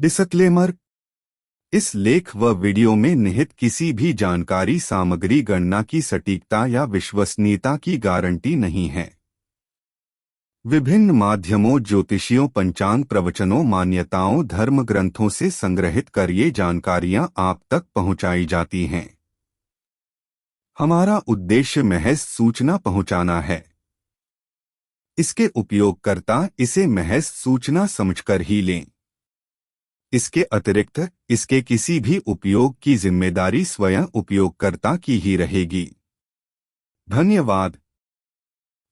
Disclaimer. इस लेख व वीडियो में निहित किसी भी जानकारी सामग्री गणना की सटीकता या विश्वसनीयता की गारंटी नहीं है। विभिन्न माध्यमों, ज्योतिषियों, पंचांग, प्रवचनों, मान्यताओं, धर्म ग्रंथों से संग्रहित कर ये जानकारियां आप तक पहुंचाई जाती हैं। हमारा उद्देश्य महज सूचना पहुंचाना है। इसके उपयोगकर्ता इसे महज सूचना समझकर ही लें। इसके अतिरिक्त इसके किसी भी उपयोग की जिम्मेदारी स्वयं उपयोगकर्ता की ही रहेगी। धन्यवाद।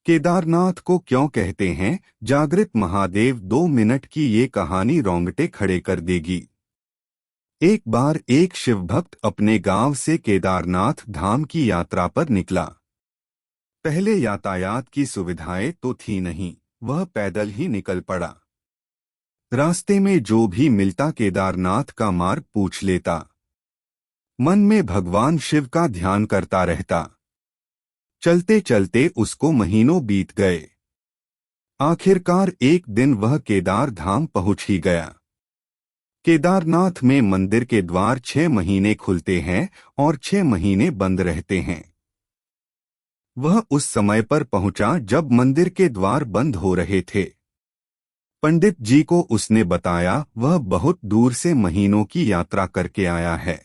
केदारनाथ को क्यों कहते हैं जागृत महादेव? 2 मिनट की ये कहानी रोंगटे खड़े कर देगी। एक बार एक शिवभक्त अपने गांव से केदारनाथ धाम की यात्रा पर निकला। पहले यातायात की सुविधाएं तो थी नहीं, वह पैदल ही निकल पड़ा। रास्ते में जो भी मिलता केदारनाथ का मार्ग पूछ लेता। मन में भगवान शिव का ध्यान करता रहता। चलते चलते उसको महीनों बीत गए। आखिरकार एक दिन वह केदार धाम पहुंच ही गया। केदारनाथ में मंदिर के द्वार 6 महीने खुलते हैं और 6 महीने बंद रहते हैं। वह उस समय पर पहुंचा जब मंदिर के द्वार बंद हो रहे थे। पंडित जी को उसने बताया वह बहुत दूर से महीनों की यात्रा करके आया है।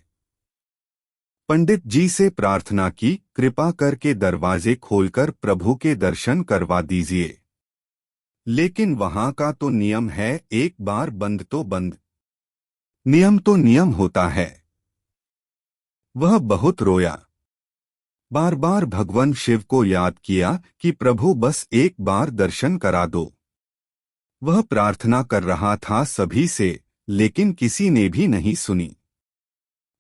पंडित जी से प्रार्थना की, कृपा करके दरवाजे खोलकर प्रभु के दर्शन करवा दीजिए। लेकिन वहां का तो नियम है, एक बार बंद तो बंद। नियम तो नियम होता है। वह बहुत रोया। बार बार भगवान शिव को याद किया कि प्रभु बस एक बार दर्शन करा दो। वह प्रार्थना कर रहा था सभी से, लेकिन किसी ने भी नहीं सुनी।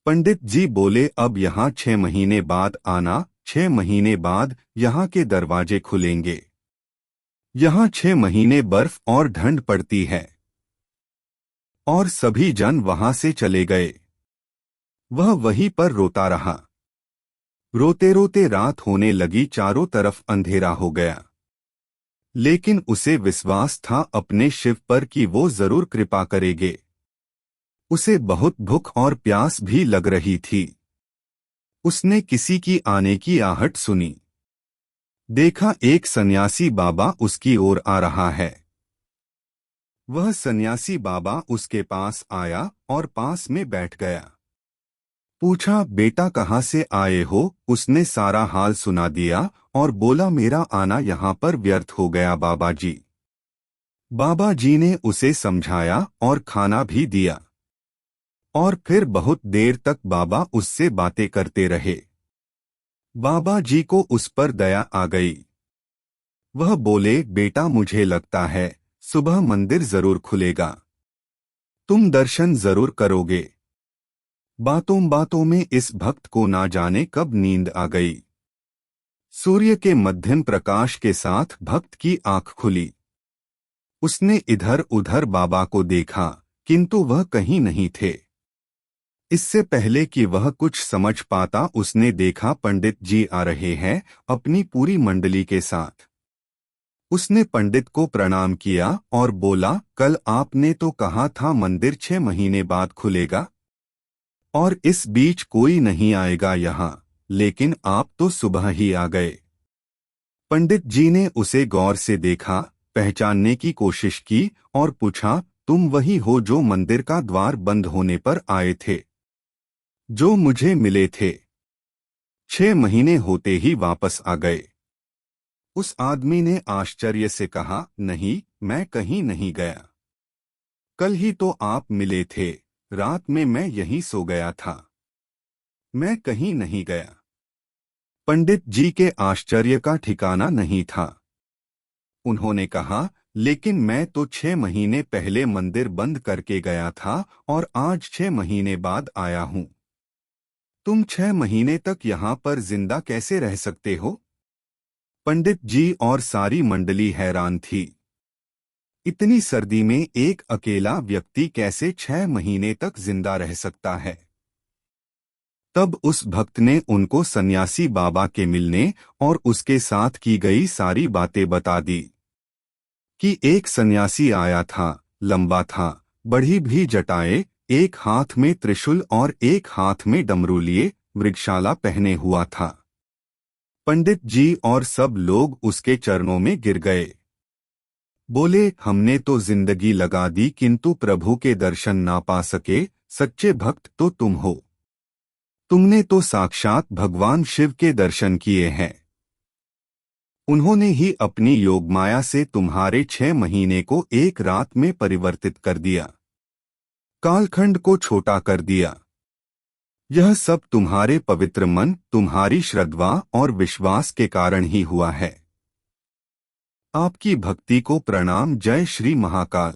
पंडित जी बोले, अब यहाँ 6 महीने बाद आना। 6 महीने बाद यहाँ के दरवाजे खुलेंगे। यहाँ 6 महीने बर्फ और ठंड पड़ती है। और सभी जन वहां से चले गए। वह वहीं पर रोता रहा। रोते रोते रात होने लगी, चारों तरफ अंधेरा हो गया। लेकिन उसे विश्वास था अपने शिव पर कि वो जरूर कृपा करेंगे। उसे बहुत भूख और प्यास भी लग रही थी। उसने किसी की आने की आहट सुनी। देखा एक सन्यासी बाबा उसकी ओर आ रहा है। वह सन्यासी बाबा उसके पास आया और पास में बैठ गया। पूछा, बेटा कहाँ से आए हो? उसने सारा हाल सुना दिया और बोला, मेरा आना यहाँ पर व्यर्थ हो गया बाबा जी। बाबा जी ने उसे समझाया और खाना भी दिया। और फिर बहुत देर तक बाबा उससे बातें करते रहे। बाबा जी को उस पर दया आ गई। वह बोले, बेटा मुझे लगता है सुबह मंदिर जरूर खुलेगा। तुम दर्शन जरूर करोगे। बातों बातों में इस भक्त को ना जाने कब नींद आ गई। सूर्य के मध्यम प्रकाश के साथ भक्त की आंख खुली। उसने इधर उधर बाबा को देखा, किंतु वह कहीं नहीं थे। इससे पहले कि वह कुछ समझ पाता, उसने देखा पंडित जी आ रहे हैं अपनी पूरी मंडली के साथ। उसने पंडित को प्रणाम किया और बोला, कल आपने तो कहा था मंदिर 6 महीने बाद खुलेगा और इस बीच कोई नहीं आएगा यहाँ, लेकिन आप तो सुबह ही आ गए। पंडित जी ने उसे गौर से देखा, पहचानने की कोशिश की और पूछा, तुम वही हो जो मंदिर का द्वार बंद होने पर आए थे? जो मुझे मिले थे। 6 महीने होते ही वापस आ गए। उस आदमी ने आश्चर्य से कहा, नहीं, मैं कहीं नहीं गया। कल ही तो आप मिले थे, रात में मैं यहीं सो गया था। मैं कहीं नहीं गया। पंडित जी के आश्चर्य का ठिकाना नहीं था। उन्होंने कहा, लेकिन मैं तो 6 महीने पहले मंदिर बंद करके गया था और आज 6 महीने बाद आया हूं। तुम 6 महीने तक यहाँ पर जिंदा कैसे रह सकते हो? पंडित जी और सारी मंडली हैरान थी। इतनी सर्दी में एक अकेला व्यक्ति कैसे 6 महीने तक जिंदा रह सकता है? तब उस भक्त ने उनको सन्यासी बाबा के मिलने और उसके साथ की गई सारी बातें बता दी। कि एक सन्यासी आया था, लंबा था, बढ़ी भी जटाए, एक हाथ में त्रिशूल और एक हाथ में डमरू लिए मृगशाला पहने हुआ था। पंडित जी और सब लोग उसके चरणों में गिर गए। बोले, हमने तो जिंदगी लगा दी किंतु प्रभु के दर्शन ना पा सके, सच्चे भक्त तो तुम हो। तुमने तो साक्षात भगवान शिव के दर्शन किए हैं। उन्होंने ही अपनी योगमाया से तुम्हारे 6 महीने को एक रात में परिवर्तित कर दिया, कालखंड को छोटा कर दिया। यह सब तुम्हारे पवित्र मन, तुम्हारी श्रद्धा और विश्वास के कारण ही हुआ है। आपकी भक्ति को प्रणाम। जय श्री महाकाल।